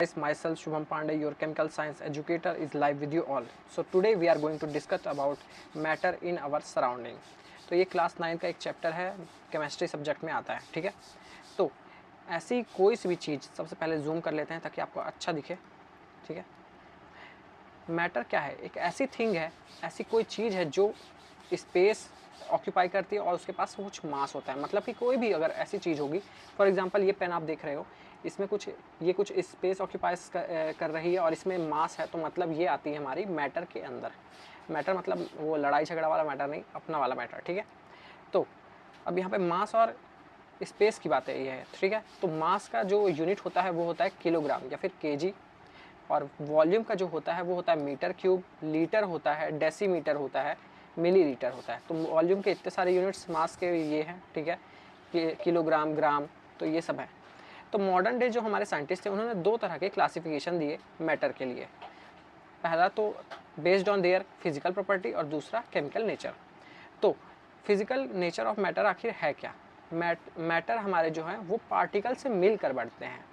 Guys, myself Shubham Pandey, your chemical science educator, is live with you all. So today we are going to discuss about matter in our surrounding. तो ये class 9 का एक chapter है, chemistry subject में आता है, ठीक है। तो ऐसी कोई सी भी चीज़, सबसे पहले जूम कर लेते हैं ताकि आपको अच्छा दिखे, ठीक है। मैटर क्या है? एक ऐसी थिंग है, ऐसी कोई चीज़ है जो स्पेस ऑक्यूपाई करती है और उसके पास कुछ मास होता है। मतलब कि कोई भी अगर ऐसी चीज़ होगी, फॉर एग्जांपल ये पेन आप देख रहे हो, इसमें कुछ स्पेस ऑक्यूपाइज कर रही है और इसमें मास है, तो मतलब ये आती है हमारी मैटर के अंदर। मैटर मतलब वो लड़ाई झगड़ा वाला मैटर नहीं, अपना वाला मैटर, ठीक है। तो अब यहाँ पे मास और स्पेस की बात है, ये है, ठीक है। तो मास का जो यूनिट होता है वो होता है किलोग्राम या फिर केजी, और वॉल्यूम का जो होता है वो होता है मीटर क्यूब, लीटर होता है, डेसीमीटर होता है, मिलीलीटर होता है। तो वॉल्यूम के इतने सारे यूनिट्स मास के ये हैं, ठीक है, किलोग्राम, ग्राम, तो ये सब है। तो मॉडर्न डे जो हमारे साइंटिस्ट थे उन्होंने दो तरह के क्लासिफिकेशन दिए मैटर के लिए। पहला तो based on their physical property और दूसरा केमिकल नेचर। तो फिजिकल नेचर ऑफ मैटर आखिर है क्या? मैटर हमारे जो हैं वो पार्टिकल से मिलकर बढ़ते हैं।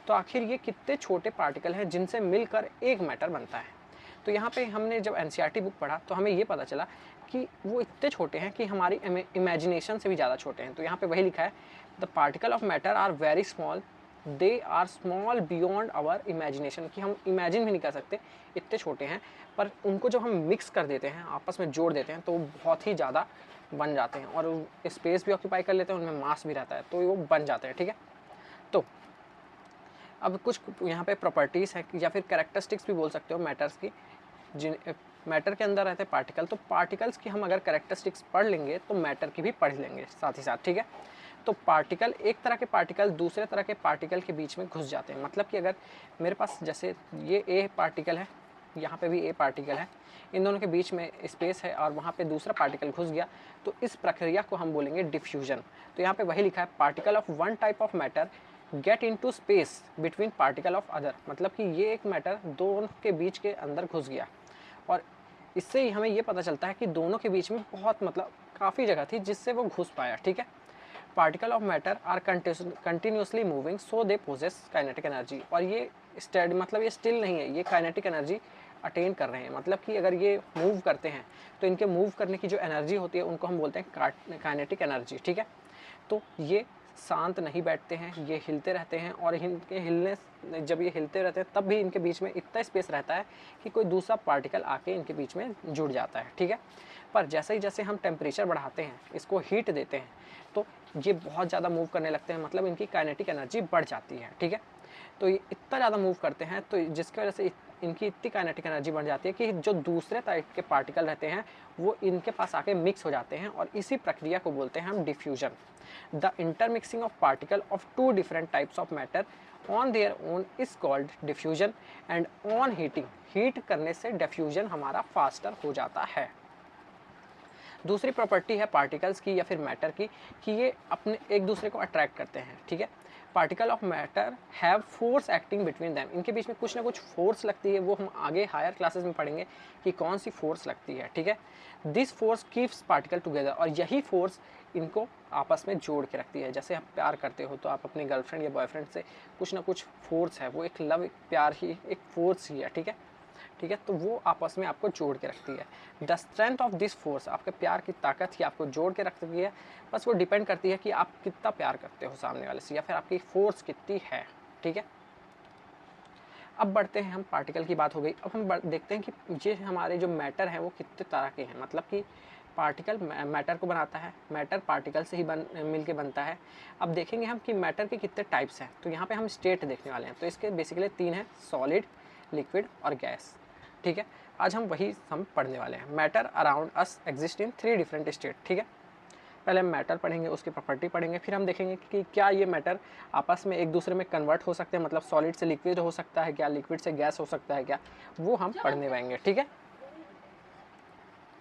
तो आखिर ये कितने छोटे पार्टिकल हैं जिनसे मिलकर एक मैटर बनता है? तो यहाँ पे हमने जब एनसीईआरटी बुक पढ़ा तो हमें ये पता चला कि वो इतने छोटे हैं कि हमारी इमेजिनेशन से भी ज़्यादा छोटे हैं। तो यहाँ पे वही लिखा है, the particle of matter are very small, they are small beyond our imagination, कि हम इमेजिन भी नहीं कर सकते, इतने छोटे हैं। पर उनको जब हम मिक्स कर देते हैं, आपस में जोड़ देते हैं, तो वो बहुत ही ज़्यादा बन जाते हैं और स्पेस भी ऑक्यूपाई कर लेते हैं, उनमें मास भी रहता है, तो वो बन जाते हैं, ठीक है। तो अब कुछ यहाँ पे प्रॉपर्टीज़ हैं या फिर कैरेक्टरिस्टिक्स भी बोल सकते हो मैटर्स की, जिन मैटर के अंदर रहते हैं पार्टिकल। तो पार्टिकल्स की हम अगर कैरेक्टरिस्टिक्स पढ़ लेंगे तो मैटर की भी पढ़ लेंगे साथ ही साथ, ठीक है। तो पार्टिकल, एक तरह के पार्टिकल दूसरे तरह के पार्टिकल के बीच में घुस जाते हैं। मतलब कि अगर मेरे पास जैसे ये ए पार्टिकल है, यहाँ पे भी ए पार्टिकल है, इन दोनों के बीच में स्पेस है और वहाँ पे दूसरा पार्टिकल घुस गया, तो इस प्रक्रिया को हम बोलेंगे डिफ्यूजन। तो यहाँ पे वही लिखा है, particle of one type of matter get into space between particle of other. मतलब कि ये एक मैटर दोनों के बीच के अंदर घुस गया, और इससे ही हमें ये पता चलता है कि दोनों के बीच में बहुत, मतलब काफ़ी जगह थी जिससे वो घुस पाया, ठीक है। Particle of matter are continuously moving so they possess kinetic energy. और ये स्टेड, मतलब ये स्टिल नहीं है, ये काइनेटिक एनर्जी अटेन कर रहे हैं। मतलब कि अगर ये मूव करते हैं तो इनके मूव करने की जो एनर्जी होती है उनको हम बोलते हैं काइनेटिक एनर्जी, ठीक है। तो ये शांत नहीं बैठते हैं, ये हिलते रहते हैं, और इनके हिलने, जब ये हिलते रहते हैं तब भी इनके बीच में इतना स्पेस रहता है कि कोई दूसरा पार्टिकल आके इनके बीच में जुड़ जाता है, ठीक है। पर जैसे ही जैसे हम टेम्परेचर बढ़ाते हैं, इसको हीट देते हैं, तो ये बहुत ज़्यादा मूव करने लगते हैं, मतलब इनकी काइनेटिक एनर्जी बढ़ जाती है, ठीक है। तो ये इतना ज़्यादा मूव करते हैं, तो जिसकी वजह से इनकी इतनी काइनेटिक एनर्जी बढ़ जाती है कि जो दूसरे टाइप के पार्टिकल रहते हैं वो इनके पास आके मिक्स हो जाते हैं, और इसी प्रक्रिया को बोलते हैं हम diffusion. The intermixing of particle of two different types of matter on their own is called diffusion, and on heating, heat करने से डिफ्यूजन हमारा फास्टर हो जाता है। दूसरी प्रॉपर्टी है पार्टिकल्स की या फिर मैटर की कि ये अपने एक दूसरे को अट्रैक्ट करते हैं, ठीक है। Particle of matter have force acting between them, इनके बीच में कुछ ना कुछ फोर्स लगती है, वो हम आगे हायर क्लासेस में पढ़ेंगे कि कौन सी फोर्स लगती है, ठीक है। This force keeps particle together, और यही फोर्स इनको आपस में जोड़ के रखती है। जैसे आप प्यार करते हो तो आप अपनी गर्लफ्रेंड या बॉयफ्रेंड से कुछ ना कुछ फोर्स है, वो एक लव, एक प्यार ही, एक फोर्स ही है, ठीक है, ठीक है। तो वो आपस में आपको जोड़ के रखती है। The strength of this force, आपके प्यार की ताकत ही आपको जोड़ के रखती है। बस वो डिपेंड करती है कि आप कितना प्यार करते हो सामने वाले से, या फिर आपकी फोर्स कितनी है, ठीक है। अब बढ़ते हैं, हम पार्टिकल की बात हो गई, अब हम देखते हैं कि ये हमारे जो मैटर हैं वो कितने तरह के हैं। मतलब कि पार्टिकल मैटर को बनाता है, मैटर पार्टिकल से ही मिल के बनता है। अब देखेंगे हम कि मैटर के कितने टाइप्स हैं। तो यहाँ पे हम स्टेट देखने वाले हैं। तो इसके बेसिकली 3 हैं, सॉलिड, लिक्विड और गैस, ठीक है। आज हम वही हम पढ़ने वाले हैं। Matter around us exist in 3 different state, ठीक है। पहले हम मैटर पढ़ेंगे, उसकी प्रॉपर्टी पढ़ेंगे, फिर हम देखेंगे कि क्या ये मैटर आपस में एक दूसरे में कन्वर्ट हो सकते हैं, मतलब सॉलिड से लिक्विड हो सकता है क्या, लिक्विड से गैस हो सकता है क्या, वो हम पढ़ने वाएंगे, ठीक है।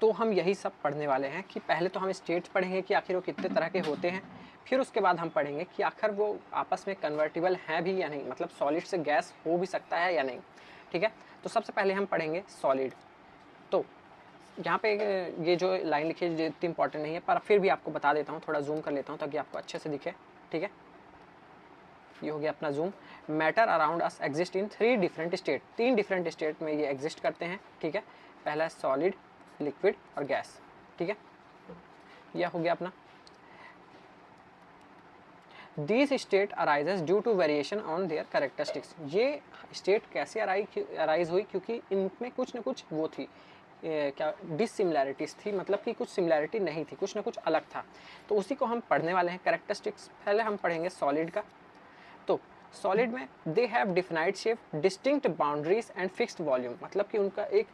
तो हम यही सब पढ़ने वाले हैं कि पहले तो हम स्टेट्स पढ़ेंगे कि आखिर वो कितने तरह के होते हैं, फिर उसके बाद हम पढ़ेंगे कि आखिर वो आपस में कन्वर्टिबल हैं भी या नहीं, मतलब सॉलिड से गैस हो भी सकता है या नहीं, ठीक है। तो सबसे पहले हम पढ़ेंगे सॉलिड। तो यहाँ पे ये जो लाइन लिखी है इतनी इंपॉर्टेंट नहीं है, पर फिर भी आपको बता देता हूँ, थोड़ा जूम कर लेता हूँ ताकि आपको अच्छे से दिखे, ठीक है। ये हो गया अपना zoom. Matter around us exist in 3 different state, 3 different state में ये एग्जिस्ट करते हैं, ठीक है। पहला है सॉलिड, लिक्विड और गैस, ठीक है। यह हो गया अपना। These state arises due to variation on their characteristics। ये स्टेट कैसे अराइज हुई, क्योंकि इनमें कुछ न कुछ वो थी, क्या डिसिमिलैरिटीज़ थी, मतलब कि कुछ सिमिलैरिटी नहीं थी, कुछ ना कुछ अलग था। तो उसी को हम पढ़ने वाले हैं, कैरेक्टरिस्टिक्स। पहले हम पढ़ेंगे सॉलिड का। तो सॉलिड में they have defined shape, distinct boundaries and fixed volume, मतलब कि उनका एक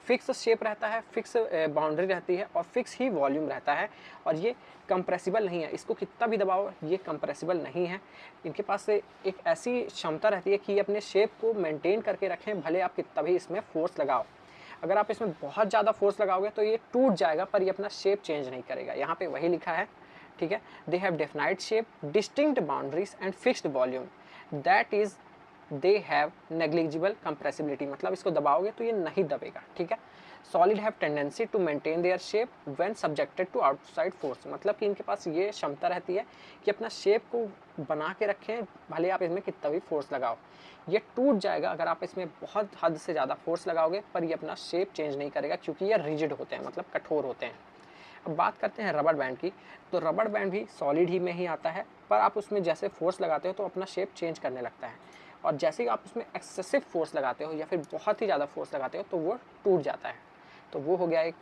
फिक्स शेप रहता है, फिक्स बाउंड्री रहती है और फिक्स ही वॉल्यूम रहता है। और ये कंप्रेसिबल नहीं है, इसको कितना भी दबाओ ये कंप्रेसिबल नहीं है। इनके पास से एक ऐसी क्षमता रहती है कि ये अपने शेप को मेंटेन करके रखें, भले आप कितना भी इसमें फोर्स लगाओ। अगर आप इसमें बहुत ज़्यादा फोर्स लगाओगे तो ये टूट जाएगा, पर ये अपना शेप चेंज नहीं करेगा। यहाँ पे वही लिखा है, ठीक है। They have definite shape, distinct boundaries and fixed volume, that is they have negligible compressibility, मतलब इसको दबाओगे तो ये नहीं दबेगा, ठीक है। Solid have tendency to maintain their shape when subjected to outside force, मतलब कि इनके पास ये क्षमता रहती है कि अपना शेप को बना के रखें, भले आप इसमें कितना भी फोर्स लगाओ। ये टूट जाएगा अगर आप इसमें बहुत हद से ज़्यादा फोर्स लगाओगे, पर ये अपना शेप चेंज नहीं करेगा, क्योंकि ये रिजिड होते हैं, मतलब कठोर होते हैं। अब बात करते हैं रबर बैंड की। तो रबर बैंड भी सॉलिड ही में ही आता है, पर आप उसमें जैसे फोर्स लगाते हो तो अपना शेप चेंज करने लगता है, और जैसे ही आप उसमें एक्सेसिव फोर्स लगाते हो या फिर बहुत ही ज़्यादा फोर्स लगाते हो तो वो टूट जाता है। तो वो हो गया एक।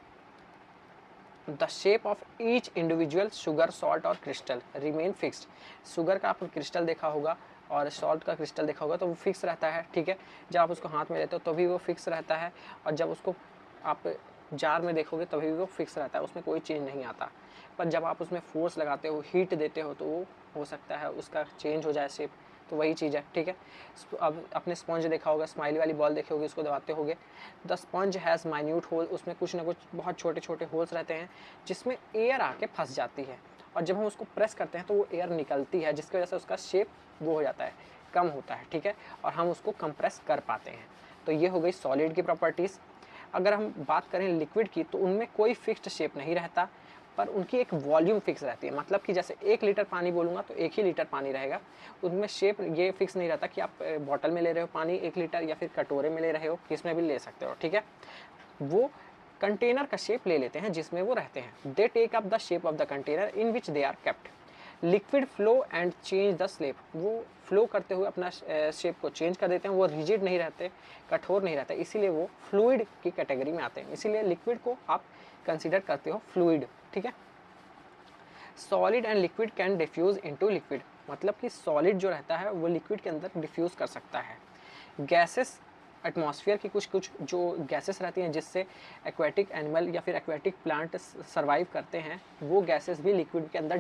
The shape of each individual sugar, salt और क्रिस्टल रिमेन फिक्स्ड। शुगर का आपने क्रिस्टल देखा होगा और सॉल्ट का क्रिस्टल देखा होगा, तो वो फिक्स रहता है, ठीक है। जब आप उसको हाथ में लेते हो तो भी वो फिक्स रहता है, और जब उसको आप जार में देखोगे तभी भी वो फिक्स रहता है, उसमें कोई चेंज नहीं आता। पर जब आप उसमें फोर्स लगाते हो, हीट देते हो, तो वो हो सकता है उसका चेंज हो जाए शेप। तो वही चीज़ है, ठीक है। अब अपने स्पंज देखा होगा, स्माइली वाली बॉल देखे होगी, उसको दबाते होगे। The sponge has minute hole, उसमें कुछ ना कुछ बहुत छोटे छोटे होल्स रहते हैं जिसमें एयर आके फंस जाती है, और जब हम उसको प्रेस करते हैं तो वो एयर निकलती है, जिसकी वजह से उसका शेप वो हो जाता है, कम होता है, ठीक है, और हम उसको कंप्रेस कर पाते हैं। तो ये हो गई सॉलिड की प्रॉपर्टीज़। अगर हम बात करें लिक्विड की, तो उनमें कोई फिक्स्ड शेप नहीं रहता, पर उनकी एक वॉल्यूम फिक्स रहती है, मतलब कि जैसे 1 लीटर पानी बोलूँगा तो 1 ही लीटर पानी रहेगा। उनमें शेप ये फिक्स नहीं रहता कि आप बॉटल में ले रहे हो पानी 1 लीटर या फिर कटोरे में ले रहे हो, किस में भी ले सकते हो, ठीक है। वो कंटेनर का शेप ले लेते हैं जिसमें वो रहते हैं। They take up the shape of the container in which they are kept. Liquid flow and change the shape, वो फ्लो करते हुए अपना शेप को चेंज कर देते हैं, वो रिजिड नहीं रहते, कठोर नहीं रहते, इसीलिए वो फ्लूइड की कैटेगरी में आते हैं। इसीलिए लिक्विड को आप कंसिडर करते हो फ्लूइड, ठीक है। Solid and liquid can diffuse into liquid, मतलब कि सॉलिड जो रहता है वो लिक्विड के अंदर डिफ्यूज कर सकता है। गैसेस, एटमॉस्फेयर की कुछ कुछ जो गैसेस रहती हैं जिससे एक्वेटिक एनिमल या फिर एक्वेटिक प्लांट सर्वाइव करते हैं, वो गैसेस भी लिक्विड के अंदर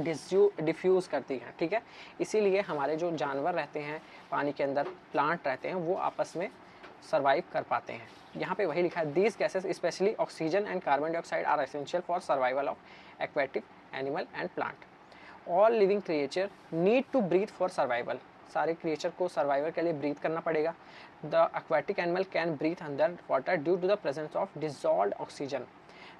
डिफ्यूज़ करती हैं, ठीक है। इसीलिए हमारे जो जानवर रहते हैं पानी के अंदर, प्लांट रहते हैं, वो आपस में सर्वाइव कर पाते हैं। यहाँ पे वही लिखा है, these gases specially oxygen and carbon dioxide are essential for survival of aquatic animal and plant. All living creature need to breathe for survival, सारे क्रिएचर को सर्वाइवल के लिए ब्रीथ करना पड़ेगा। The aquatic animal can breathe under water due to the presence of dissolved oxygen.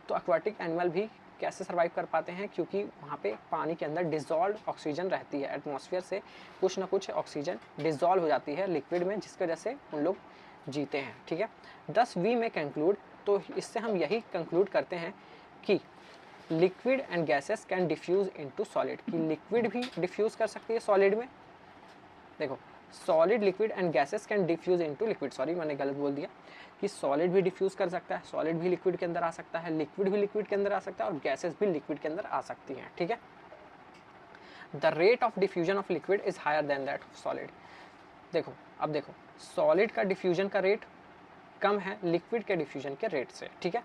तो aquatic animal भी कैसे survive कर पाते हैं, क्योंकि वहाँ पे पानी के अंदर डिजॉल्व ऑक्सीजन रहती है, एटमॉस्फेयर से कुछ ना कुछ ऑक्सीजन डिजॉल्व हो जाती है लिक्विड में, जिसकी वजह से उन लोग जीते हैं, ठीक है। दस वी में कंक्लूड, तो इससे हम यही कंक्लूड करते हैं कि liquid and gases can diffuse into solid, कि लिक्विड भी डिफ्यूज कर सकती है सॉलिड में। देखो, solid, liquid and gases can diffuse into liquid, sorry मैंने गलत बोल दिया, कि सॉलिड भी डिफ्यूज कर सकता है, सॉलिड भी लिक्विड के अंदर आ सकता है, लिक्विड भी लिक्विड के अंदर आ सकता है, और गैसेस भी लिक्विड के अंदर आ सकती हैं, ठीक है। The rate of diffusion of liquid is higher than that of solid. देखो, अब देखो, सॉलिड का डिफ्यूजन का रेट कम है लिक्विड के डिफ्यूजन के रेट से, ठीक है।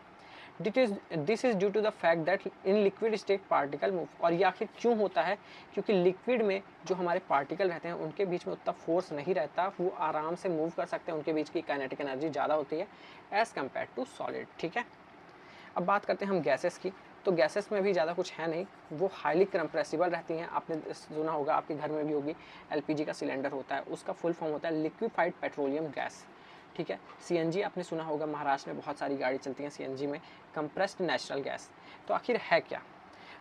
This is due to the fact that in liquid state particle move, और ये आखिर क्यों होता है, क्योंकि लिक्विड में जो हमारे पार्टिकल रहते हैं उनके बीच में उतना फोर्स नहीं रहता, वो आराम से मूव कर सकते हैं, उनके बीच की काइनेटिक एनर्जी ज़्यादा होती है एज़ कम्पेयर टू सॉलिड, ठीक है। अब बात करते हैं हम गैसेस की। तो गैसेस में भी ज़्यादा कुछ है नहीं, वो हाईली कंप्रेसिबल रहती हैं। आपने सुना होगा, आपके घर में भी होगी, एलपीजी का सिलेंडर होता है, उसका फुल फॉर्म होता है लिक्विफाइड पेट्रोलियम गैस, ठीक है। सीएनजी आपने सुना होगा, महाराष्ट्र में बहुत सारी गाड़ी चलती हैं सीएनजी में, कंप्रेस्ड नेचुरल गैस। तो आखिर है क्या,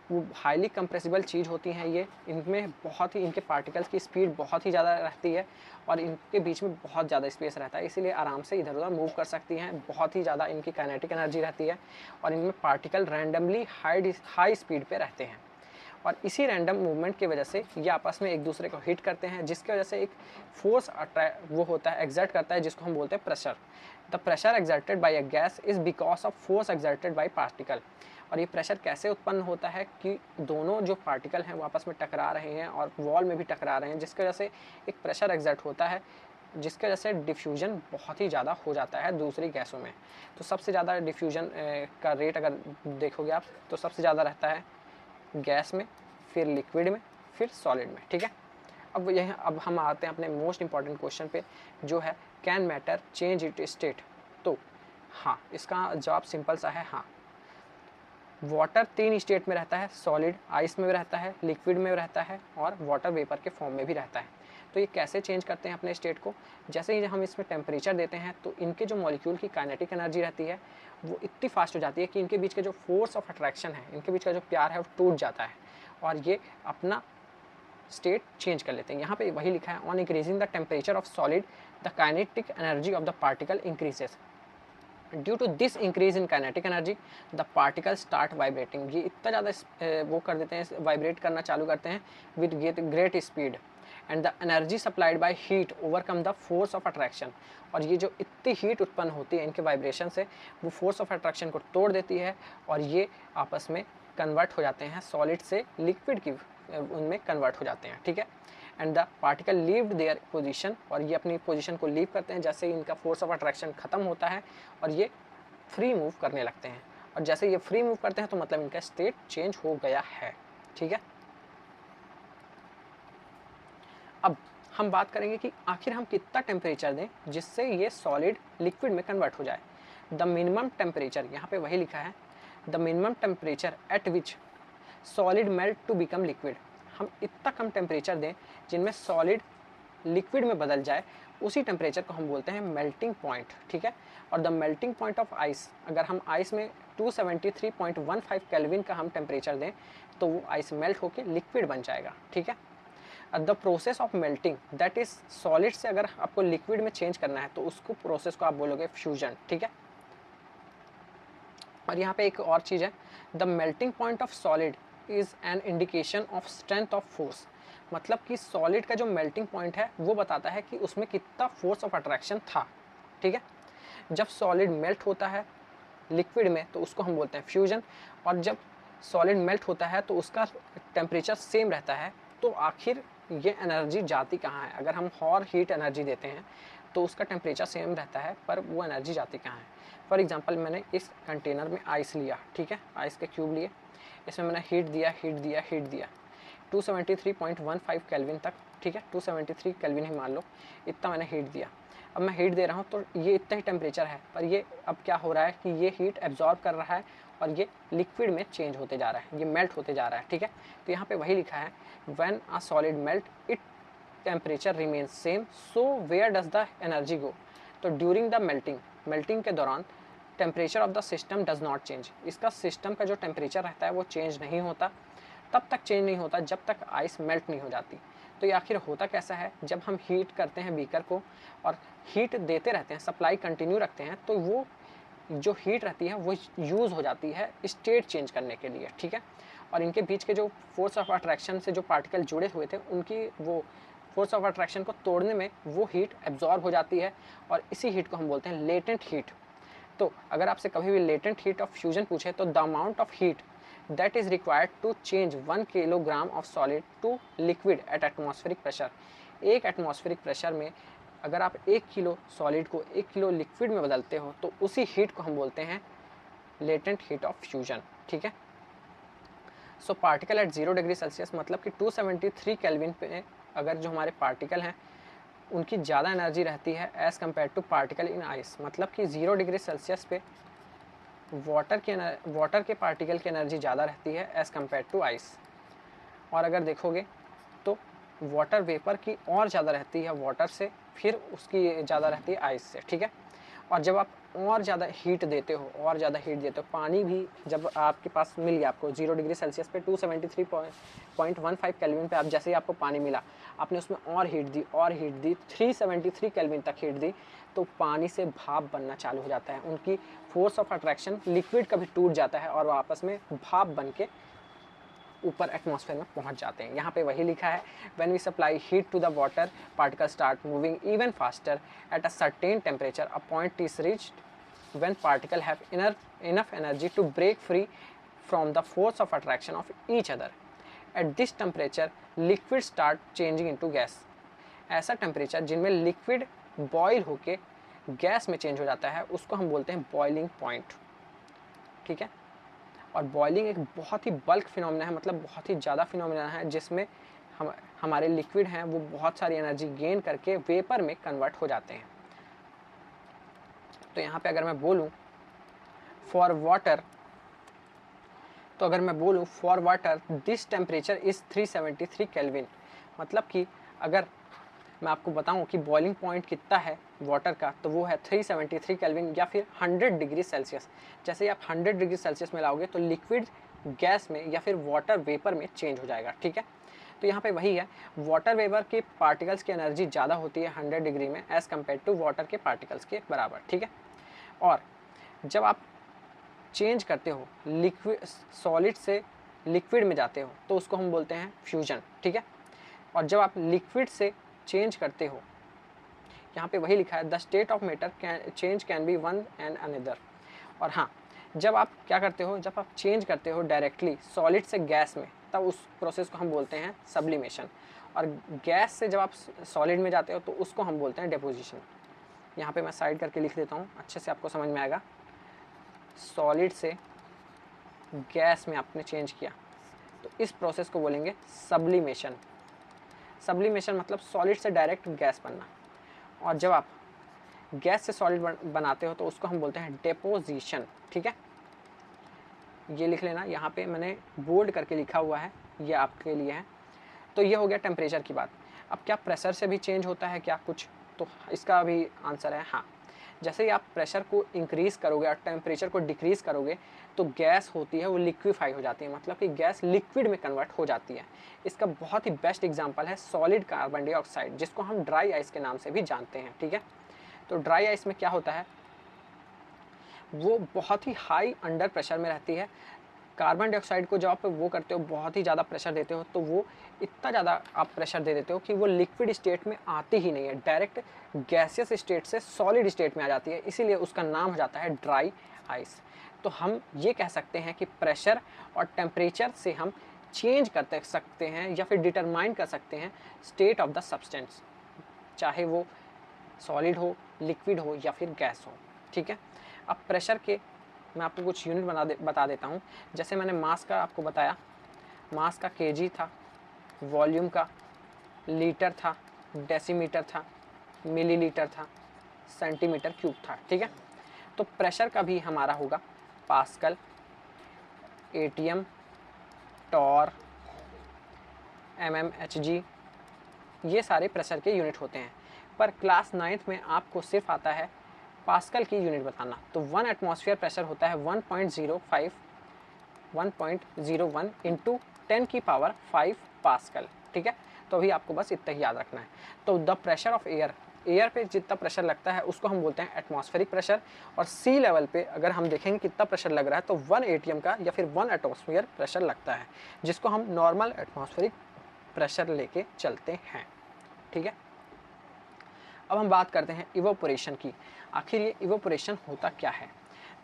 वो हाईली कंप्रेसिबल चीज़ होती हैं ये, इनमें बहुत ही इनके पार्टिकल्स की स्पीड बहुत ही ज़्यादा रहती है और इनके बीच में बहुत ज़्यादा स्पेस रहता है, इसीलिए आराम से इधर उधर मूव कर सकती हैं। बहुत ही ज़्यादा इनकी काइनेटिक एनर्जी रहती है और इनमें पार्टिकल रैंडमली हाई स्पीड पे रहते हैं और इसी रैंडम मूवमेंट की वजह से ये आपस में एक दूसरे को हिट करते हैं, जिसकी वजह से एक फोर्स वो होता है, एग्जर्ट करता है, जिसको हम बोलते हैं pressure. The pressure exerted by a gas is because of force exerted by particle. और ये प्रेशर कैसे उत्पन्न होता है कि दोनों जो पार्टिकल हैं वो आपस में टकरा रहे हैं और वॉल में भी टकरा रहे हैं, जिसकी वजह से एक प्रेशर एक्सर्ट होता है, जिसकी वजह से डिफ्यूजन बहुत ही ज़्यादा हो जाता है दूसरी गैसों में। तो सबसे ज़्यादा डिफ्यूजन का रेट अगर देखोगे आप तो सबसे ज़्यादा रहता है गैस में, फिर लिक्विड में, फिर सॉलिड में, ठीक है। अब हम आते हैं अपने मोस्ट इंपॉर्टेंट क्वेश्चन पे, जो है can matter change it state. तो हाँ, इसका जवाब सिंपल सा है हाँ। वाटर 3 स्टेट में रहता है, सॉलिड आइस में भी रहता है, लिक्विड में भी रहता है और वाटर वेपर के फॉर्म में भी रहता है। तो ये कैसे चेंज करते हैं अपने स्टेट को? जैसे ही हम इसमें टेम्परेचर देते हैं तो इनके जो मॉलिक्यूल की काइनेटिक एनर्जी रहती है वो इतनी फास्ट हो जाती है कि इनके बीच के जो फोर्स ऑफ अट्रैक्शन है, इनके बीच का जो प्यार है वो टूट जाता है और ये अपना स्टेट चेंज कर लेते हैं। यहाँ पे वही लिखा है, on increasing the temperature of solid the kinetic energy of the particle increases. Due to this increase in kinetic energy the particle start vibrating. ये इतना ज़्यादा वो कर देते हैं, वाइब्रेट करना चालू करते हैं with great speed and the energy supplied by heat overcome the force of attraction. और ये जो इतनी हीट उत्पन्न होती है इनके वाइब्रेशन से, वो फोर्स ऑफ अट्रैक्शन को तोड़ देती है और ये आपस में कन्वर्ट हो जाते हैं, सॉलिड से लिक्विड की उनमें कन्वर्ट हो जाते हैं, ठीक है। And the particle levied their position, और ये अपनी पोजीशन को लीव करते हैं जैसे ही इनका फोर्स ऑफ अट्रैक्शन खत्म होता है और ये फ्री मूव करने लगते हैं। और जैसे ये फ्री मूव करते हैं तो मतलब इनका स्टेट चेंज हो गया है, ठीक है। अब हम बात करेंगे कि आखिर हम कितना टेम्परेचर दें जिससे ये सॉलिड लिक्विड में कन्वर्ट हो जाए। द मिनिमम टेम्परेचर, यहाँ पे वही लिखा है, the minimum temperature at which solid melt to become liquid. हम इतना कम टेम्परेचर दें जिनमें सॉलिड लिक्विड में बदल जाए, उसी टेम्परेचर को हम बोलते हैं मेल्टिंग पॉइंट, ठीक है। और the melting point of ice, अगर हम आइस में 273.15 केल्विन का हम टेम्परेचर दें तो वो आइस मेल्ट होकर लिक्विड बन जाएगा, ठीक है। The process of melting that is solid से अगर आपको लिक्विड में चेंज करना है तो उसको प्रोसेस को आप बोलोगे फ्यूजन, ठीक है। और यहाँ पे एक और चीज़ है, the melting point of solid is an indication of strength of force. मतलब कि सॉलिड का जो मेल्टिंग पॉइंट है वो बताता है कि उसमें कितना फोर्स ऑफ अट्रैक्शन था, ठीक है। जब सॉलिड मेल्ट होता है लिक्विड में तो उसको हम बोलते हैं फ्यूजन, और जब सॉलिड मेल्ट होता है तो उसका टेम्परेचर सेम रहता है, तो आखिर ये एनर्जी जाती कहाँ है? अगर हम और हीट एनर्जी देते हैं तो उसका टेम्परेचर सेम रहता है पर वो एनर्जी जाती कहाँ है? फॉर एग्जांपल मैंने इस कंटेनर में आइस लिया, ठीक है, आइस के क्यूब लिए, इसमें मैंने हीट दिया 273.15 केल्विन तक, ठीक है, 273 केल्विन ही मान लो, इतना मैंने हीट दिया। अब मैं हीट दे रहा हूँ तो ये इतना ही टेम्परेचर है, पर ये अब क्या हो रहा है कि ये हीट एब्जॉर्ब कर रहा है और ये लिक्विड में चेंज होते जा रहा है, ये मेल्ट होते जा रहा है, ठीक है। तो यहाँ पे वही लिखा है, when a solid melt it temperature remains same, so where does the energy go. तो ड्यूरिंग द मेल्टिंग के दौरान temperature of the system does not change. इसका सिस्टम का जो टेम्परेचर रहता है वो चेंज नहीं होता, तब तक चेंज नहीं होता जब तक आइस मेल्ट नहीं हो जाती। तो ये आखिर होता कैसा है? जब हम हीट करते हैं बीकर को और हीट देते रहते हैं, सप्लाई कंटिन्यू रखते हैं, तो वो जो हीट रहती है वो यूज़ हो जाती है स्टेट चेंज करने के लिए, ठीक है। और इनके बीच के जो फोर्स ऑफ अट्रैक्शन से जो पार्टिकल जुड़े हुए थे उनकी वो फोर्स ऑफ अट्रैक्शन को तोड़ने में वो हीट एब्जॉर्ब हो जाती है और इसी हीट को हम बोलते हैं लेटेंट हीट। तो अगर आपसे कभी भी लेटेंट हीट ऑफ फ्यूजन पूछे तो the amount of heat that is required to change 1 kilogram of solid to liquid at atmospheric pressure। एक एटमॉस्फेरिक प्रेशर में अगर आप 1 किलो सॉलिड को 1 किलो लिक्विड में बदलते हो तो उसी हीट को हम बोलते हैं लेटेंट हीट ऑफ फ्यूजन, ठीक है। So particle at 0 degree Celsius, मतलब कि 273 केल्विन पे अगर जो हमारे पार्टिकल हैं उनकी ज़्यादा एनर्जी रहती है as compare to particle in ice. मतलब कि 0 डिग्री सेल्सियस पे वाटर के पार्टिकल की एनर्जी ज़्यादा रहती है एज़ कम्पेयर टू आइस। और अगर देखोगे तो वाटर वेपर की और ज़्यादा रहती है वाटर से, फिर उसकी ज़्यादा रहती है आइस से, ठीक है। और जब आप और ज़्यादा हीट देते हो पानी भी जब आपके पास मिल गया आपको 0 डिग्री सेल्सियस पे 273.15 केल्विन पे आप जैसे ही आपको पानी मिला, आपने उसमें और हीट दी 373 केल्विन तक हीट दी, तो पानी से भाप बनना चालू हो जाता है। उनकी फोर्स ऑफ अट्रैक्शन लिक्विड का भी टूट जाता है और वो आपस में भाप बन के ऊपर एटमॉस्फेयर में पहुंच जाते हैं। यहाँ पे वही लिखा है, when we supply heat to the water particle start moving even faster at a certain temperature, a point is reached when particle have enough energy to break free from the force of attraction of each other. At this temperature liquid start changing into gas. ऐसा temperature जिनमें liquid boil होके gas में change हो जाता है उसको हम बोलते हैं बॉइलिंग पॉइंट। ठीक है, और बॉइलिंग एक बहुत ही बल्क फिनोमिना है, मतलब बहुत ही ज़्यादा फिनोमिना है जिसमें हमारे लिक्विड हैं वो बहुत सारी एनर्जी गेन करके वेपर में कन्वर्ट हो जाते हैं। तो यहाँ पे अगर मैं बोलूँ फॉर वाटर, तो अगर मैं बोलूँ for water this temperature is 373 kelvin, मतलब कि अगर मैं आपको बताऊं कि बॉइलिंग पॉइंट कितना है वाटर का, तो वो है 373 केल्विन या फिर 100 डिग्री सेल्सियस। जैसे ही आप 100 डिग्री सेल्सियस में लाओगे तो लिक्विड गैस में या फिर वाटर वेपर में चेंज हो जाएगा। ठीक है, तो यहाँ पे वही है, वाटर वेपर के पार्टिकल्स की एनर्जी ज़्यादा होती है 100 डिग्री में एज़ कम्पेयर टू वाटर के पार्टिकल्स के बराबर। ठीक है, और जब आप चेंज करते हो लिक्विड सॉलिड से लिक्विड में जाते हो तो उसको हम बोलते हैं फ्यूजन। ठीक है, और जब आप लिक्विड से चेंज करते हो, यहाँ पे वही लिखा है the state of matter change can be one and another. और हाँ, जब आप क्या करते हो, जब आप चेंज करते हो डायरेक्टली सॉलिड से गैस में, तब उस प्रोसेस को हम बोलते हैं सब्लिमेशन। और गैस से जब आप सॉलिड में जाते हो तो उसको हम बोलते हैं डिपोजिशन। यहाँ पे मैं साइड करके लिख देता हूँ, अच्छे से आपको समझ में आएगा। सॉलिड से गैस में आपने चेंज किया तो इस प्रोसेस को बोलेंगे सब्लिमेशन। सब्लिमेशन मतलब सॉलिड से डायरेक्ट गैस बनना। और जब आप गैस से सॉलिड बनाते हो तो उसको हम बोलते हैं डिपोजिशन। ठीक है, ये लिख लेना, यहाँ पे मैंने बोल्ड करके लिखा हुआ है, ये आपके लिए है। तो ये हो गया टेम्परेचर की बात। अब क्या प्रेशर से भी चेंज होता है क्या कुछ, तो इसका भी आंसर है हाँ। जैसे ही आप प्रेशर को इंक्रीज़ करोगे और टेम्परेचर को डिक्रीज़ करोगे तो गैस होती है वो लिक्विफाई हो जाती है, मतलब कि गैस लिक्विड में कन्वर्ट हो जाती है। इसका बहुत ही बेस्ट एग्जांपल है सॉलिड कार्बन डाइऑक्साइड, जिसको हम ड्राई आइस के नाम से भी जानते हैं। ठीक है, तो ड्राई आइस में क्या होता है, वो बहुत ही हाई अंडर प्रेशर में रहती है। कार्बन डाइऑक्साइड को जब आप वो करते हो, बहुत ही ज़्यादा प्रेशर देते हो, तो वो इतना ज़्यादा आप प्रेशर दे देते हो कि वो लिक्विड स्टेट में आती ही नहीं है, डायरेक्ट गैसियस स्टेट से सॉलिड स्टेट में आ जाती है, इसीलिए उसका नाम हो जाता है ड्राई आइस। तो हम ये कह सकते हैं कि प्रेशर और टेम्परेचर से हम चेंज कर सकते हैं या फिर डिटरमाइन कर सकते हैं स्टेट ऑफ द सब्सटेंस, चाहे वो सॉलिड हो, लिक्विड हो या फिर गैस हो। ठीक है, अब प्रेशर के मैं आपको कुछ यूनिट बता देता हूँ। जैसे मैंने मास का आपको बताया, मास का केजी था, वॉल्यूम का लीटर था, डेसीमीटर था, मिलीलीटर था, सेंटीमीटर क्यूब था। ठीक है, तो प्रेशर का भी हमारा होगा पास्कल, एटीएम, टॉर, mmHg, ये सारे प्रेशर के यूनिट होते हैं। पर क्लास 9th में आपको सिर्फ आता है पास्कल की यूनिट बताना। तो 1 एटमॉस्फेयर प्रेशर होता है 1.01 इंटू 10 की पावर 5 पास्कल। ठीक है, तो अभी आपको बस इतना ही याद रखना है। तो the pressure of air, air पे जितना प्रेशर लगता है उसको हम बोलते हैं एटमॉस्फेरिक प्रेशर। और सी लेवल पे अगर हम देखेंगे कितना प्रेशर लग रहा है तो 1 एटीएम का या फिर 1 एटमॉस्फेयर प्रेशर लगता है, जिसको हम नॉर्मल एटमॉस्फेरिक प्रेशर लेके चलते हैं। ठीक है, अब हम बात करते हैं इवोपोरेशन की। आखिर ये इवोपोरेशन होता क्या है,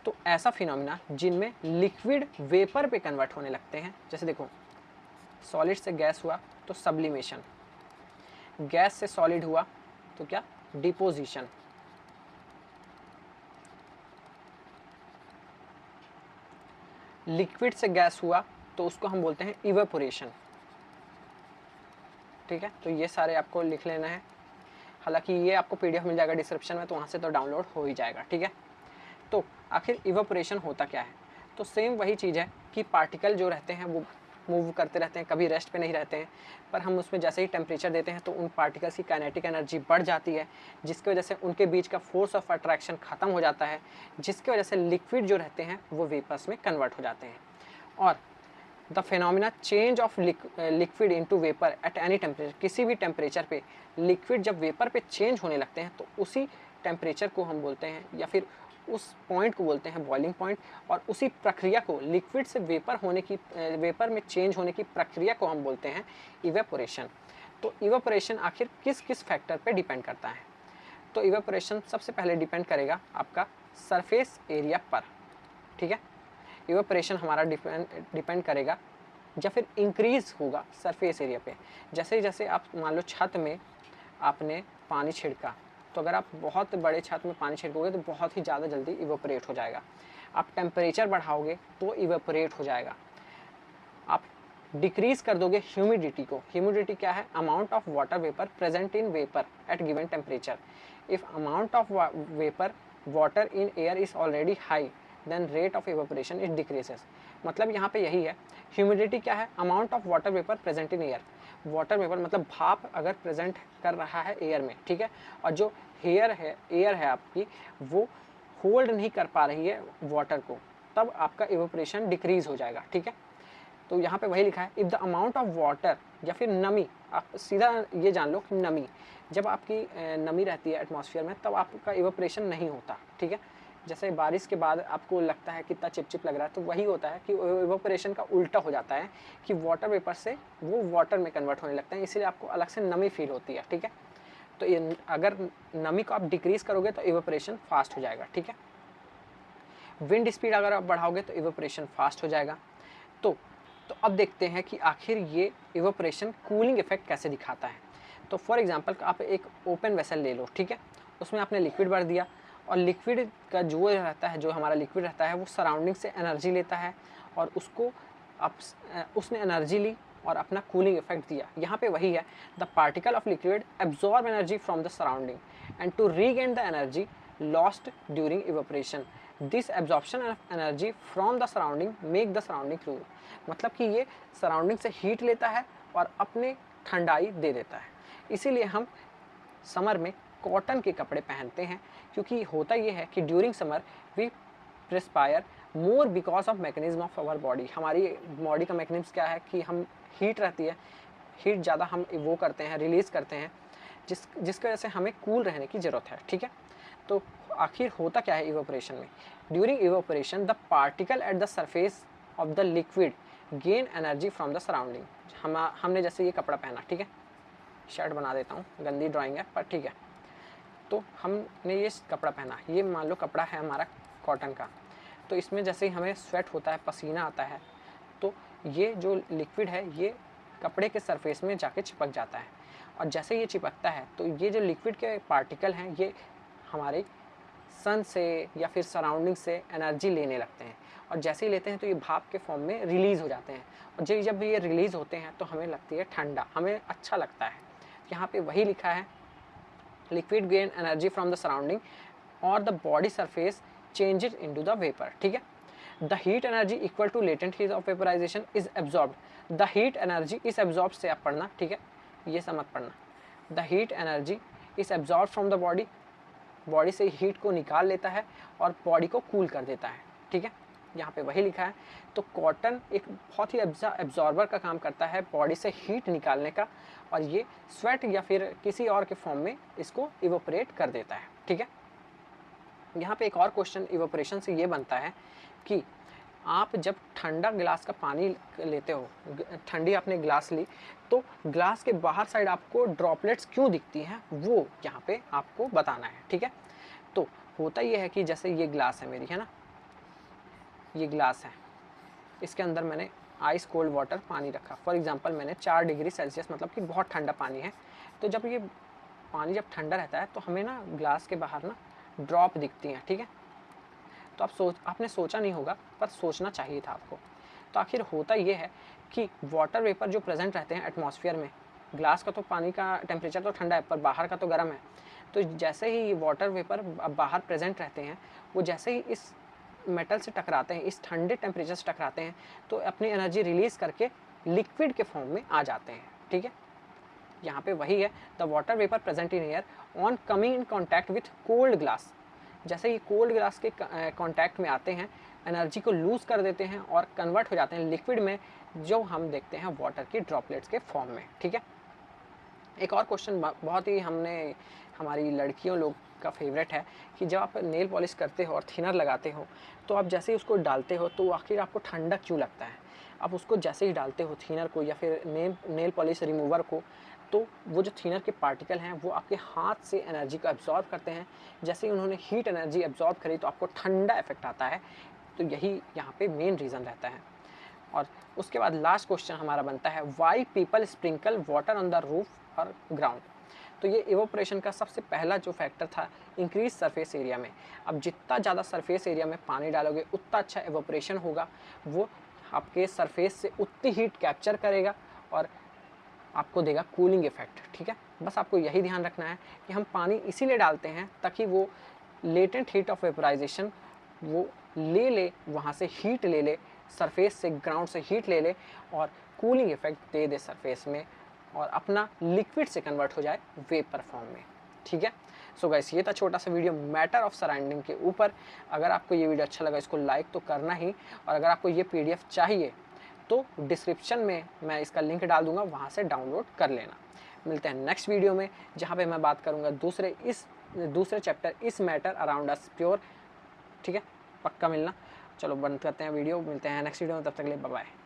तो ऐसा फिनोमिना जिनमें लिक्विड वेपर पे कन्वर्ट होने लगते हैं। जैसे देखो, सॉलिड से गैस हुआ तो सब्लिमेशन, गैस से सॉलिड हुआ तो क्या, डिपोजिशन, लिक्विड से गैस हुआ तो उसको हम बोलते हैं इवेपोरेशन। ठीक है, तो ये सारे आपको लिख लेना है। हालांकि ये आपको पीडीएफ मिल जाएगा डिस्क्रिप्शन में, तो वहाँ से तो डाउनलोड हो ही जाएगा। ठीक है, तो आखिर इवेपोरेशन होता क्या है, तो सेम वही चीज़ है कि पार्टिकल जो रहते हैं वो मूव करते रहते हैं, कभी रेस्ट पे नहीं रहते हैं, पर हम उसमें जैसे ही टेम्परेचर देते हैं तो उन पार्टिकल्स की काइनेटिक एनर्जी बढ़ जाती है, जिसकी वजह से उनके बीच का फोर्स ऑफ अट्रैक्शन ख़त्म हो जाता है, जिसकी वजह से लिक्विड जो रहते हैं वो वेपर्स में कन्वर्ट हो जाते हैं। और the phenomena change of liquid into vapour at any temperature, किसी भी टेम्परेचर पे लिक्विड जब वेपर पे चेंज होने लगते हैं तो उसी टेम्परेचर को हम बोलते हैं, या फिर उस पॉइंट को बोलते हैं बॉइलिंग पॉइंट, और उसी प्रक्रिया को, लिक्विड से वेपर होने की, वेपर में चेंज होने की प्रक्रिया को हम बोलते हैं इवेपोरेशन। तो इवेपोरेशन आखिर किस किस फैक्टर पे डिपेंड करता है? तो इवेपोरेशन सबसे पहले डिपेंड करेगा आपका सरफेस एरिया पर, ठीक है। इवेपोरेशन हमारा डिपेंड करेगा या फिर इंक्रीज होगा सरफेस एरिया पे। जैसे जैसे आप मान लो छत में आपने पानी छिड़का, तो अगर आप बहुत बड़े छत में पानी छिड़कोगे तो बहुत ही ज़्यादा जल्दी इवेपोरेट हो जाएगा। आप टेम्परेचर बढ़ाओगे तो इवेपोरेट हो जाएगा। आप डिक्रीज कर दोगे ह्यूमिडिटी को। ह्यूमिडिटी क्या है? Amount of water vapour present in vapour at given temperature. If amount of vapour water in air is already high then rate of evaporation it decreases. मतलब यहाँ पे यही है, ह्यूमिडिटी क्या है? Amount of water vapour present in air. Water vapour मतलब भाप अगर प्रेजेंट कर रहा है एयर में, ठीक है, और जो एयर है आपकी, वो होल्ड नहीं कर पा रही है वाटर को, तब आपका इवेपोरेशन डिक्रीज हो जाएगा, ठीक है। तो यहाँ पे वही लिखा है, if the amount of water या फिर नमी, आप सीधा ये जान लो कि नमी, जब आपकी नमी रहती है एटमॉस्फेयर में तब आपका इवेपोरेशन नहीं होता, ठीक है। जैसे बारिश के बाद आपको लगता है कितना चिपचिप लग रहा है, तो वही होता है कि इवेपोरेशन का उल्टा हो जाता है कि वाटर वेपर से वो वाटर में कन्वर्ट होने लगता है, इसलिए आपको अलग से नमी फील होती है, ठीक है। तो ये अगर नमी को आप डिक्रीज करोगे तो इवेपोरेशन फास्ट हो जाएगा, ठीक है। विंड स्पीड अगर आप बढ़ाओगे तो इवेपोरेशन फास्ट हो जाएगा। तो अब देखते हैं कि आखिर ये इवेपोरेशन कूलिंग इफेक्ट कैसे दिखाता है। तो फॉर एग्जांपल आप एक ओपन वेसल ले लो, ठीक है, उसमें आपने लिक्विड भर दिया, और लिक्विड का जो रहता है, जो हमारा लिक्विड रहता है, वो सराउंडिंग से एनर्जी लेता है, और उसको उसने एनर्जी ली और अपना कूलिंग इफेक्ट दिया। यहाँ पे वही है, the particle of liquid absorb energy from the surrounding and to regain the energy lost during evaporation, this absorption of energy from the surrounding make the surrounding cool. मतलब कि ये सराउंडिंग से heat लेता है और अपने ठंडाई दे देता है। इसीलिए हम समर में कॉटन के कपड़े पहनते हैं, क्योंकि होता ये है कि during summer we perspire more because of mechanism of our body. हमारी बॉडी का मैकेनिज्म क्या है कि हम हीट रहती है, हीट ज़्यादा हम वो करते हैं, रिलीज़ करते हैं, जिसकी वजह से हमें कूल रहने की ज़रूरत है, ठीक है। तो आखिर होता क्या है इवेपोरेशन में? During evaporation the particle at the surface of the liquid gain energy from the surrounding. हमने जैसे ये कपड़ा पहना, ठीक है, शर्ट बना देता हूँ, गंदी ड्राइंग है पर ठीक है। तो हमने ये कपड़ा पहना, ये मान लो कपड़ा है हमारा कॉटन का, तो इसमें जैसे ही हमें स्वेट होता है, पसीना आता है, तो ये जो लिक्विड है ये कपड़े के सरफेस में जाके चिपक जाता है, और जैसे ये चिपकता है तो ये जो लिक्विड के पार्टिकल हैं ये हमारे सन से या फिर सराउंडिंग से एनर्जी लेने लगते हैं, और जैसे ही लेते हैं तो ये भाप के फॉर्म में रिलीज़ हो जाते हैं, और जब ये रिलीज़ होते हैं तो हमें लगती है ठंडा, हमें अच्छा लगता है। यहाँ पे वही लिखा है, liquid gain energy from the surrounding और the body surface changes into the vapour, ठीक है। The heat energy equal to latent heat of vaporisation is absorbed. The heat energy is absorb से आप पढ़ना, ठीक है, ये सब मत पढ़ना। The heat energy is absorb from the body, body से हीट को निकाल लेता है और बॉडी को कूल कर देता है, ठीक है। यहाँ पे वही लिखा है। तो कॉटन एक बहुत ही एब्जॉर्बर का काम करता है बॉडी से हीट निकालने का, और ये स्वेट या फिर किसी और के फॉर्म में इसको इवोपरेट कर देता है, ठीक है। यहाँ पे एक और क्वेश्चन इवोपरेशन से ये बनता है कि आप जब ठंडा गिलास का पानी लेते हो, ठंडी आपने गिलास ली, तो गिलास के बाहर साइड आपको ड्रॉपलेट्स क्यों दिखती हैं वो यहाँ पे आपको बताना है, ठीक है। तो होता ये है कि जैसे ये गिलास है मेरी, है ना, ये गिलास है, इसके अंदर मैंने आइस कोल्ड वाटर पानी रखा। फॉर एग्जांपल मैंने 4 डिग्री सेल्सियस, मतलब कि बहुत ठंडा पानी है। तो जब ये पानी जब ठंडा रहता है तो हमें ना गिलास के बाहर ना ड्रॉप दिखती हैं, ठीक है। तो आपने सोचा नहीं होगा, पर सोचना चाहिए था आपको। तो आखिर होता ये है कि वाटर वेपर जो प्रेजेंट रहते हैं एटमॉस्फेयर में, ग्लास का तो पानी का टेम्परेचर तो ठंडा है पर बाहर का तो गर्म है, तो जैसे ही वाटर वेपर बाहर प्रेजेंट रहते हैं, वो जैसे ही इस मेटल से टकराते हैं, इस ठंडे टेम्परेचर से टकराते हैं, तो अपनी एनर्जी रिलीज़ करके लिक्विड के फॉर्म में आ जाते हैं। ठीक है, यहाँ पे वही है, the water vapour present in air on coming in contact with cold glass, जैसे ही कोल्ड ग्लास के कॉन्टैक्ट में आते हैं एनर्जी को लूज़ कर देते हैं और कन्वर्ट हो जाते हैं लिक्विड में, जो हम देखते हैं वाटर की ड्रॉपलेट्स के फॉर्म में। ठीक है, एक और क्वेश्चन बहुत ही हमारी लड़कियों लोग का फेवरेट है कि जब आप नेल पॉलिश करते हो और थिनर लगाते हो तो आप जैसे ही उसको डालते हो तो आखिर आपको ठंडक क्यों लगता है। आप उसको जैसे ही डालते हो थिनर को या फिर नेल पॉलिश रिमूवर को, तो वो जो थिनर के पार्टिकल हैं वो आपके हाथ से एनर्जी को एब्जॉर्ब करते हैं। जैसे ही उन्होंने हीट एनर्जी एब्जॉर्ब करी तो आपको ठंडा इफेक्ट आता है। तो यही यहाँ पे मेन रीज़न रहता है। और उसके बाद लास्ट क्वेश्चन हमारा बनता है, why people sprinkle water on the roof और ग्राउंड। तो ये इवोपरेशन का सबसे पहला जो फैक्टर था, इंक्रीज सरफेस एरिया में। अब जितना ज़्यादा सरफेस एरिया में पानी डालोगे उतना अच्छा इवोपरेशन होगा, वो आपके सरफेस से उतनी हीट कैप्चर करेगा और आपको देगा कूलिंग इफेक्ट। ठीक है, बस आपको यही ध्यान रखना है कि हम पानी इसीलिए डालते हैं ताकि वो लेटेंट हीट ऑफ वेपराइजेशन वो ले वहाँ से हीट ले ले, सरफेस से ग्राउंड से हीट ले ले और कूलिंग इफेक्ट दे दे सरफेस में और अपना लिक्विड से कन्वर्ट हो जाए वेपर फॉर्म में। ठीक है, सो गाइस ये था छोटा सा वीडियो मैटर ऑफ सराउंडिंग के ऊपर। अगर आपको ये वीडियो अच्छा लगा इसको लाइक तो करना ही, और अगर आपको ये PDF चाहिए तो डिस्क्रिप्शन में मैं इसका लिंक डाल दूंगा, वहाँ से डाउनलोड कर लेना। मिलते हैं नेक्स्ट वीडियो में जहाँ पे मैं बात करूँगा दूसरे चैप्टर इस मैटर अराउंड अस प्योर। ठीक है, पक्का मिलना। चलो बंद करते हैं वीडियो, मिलते हैं नेक्स्ट वीडियो में, तब तक के लिए बाय बाय।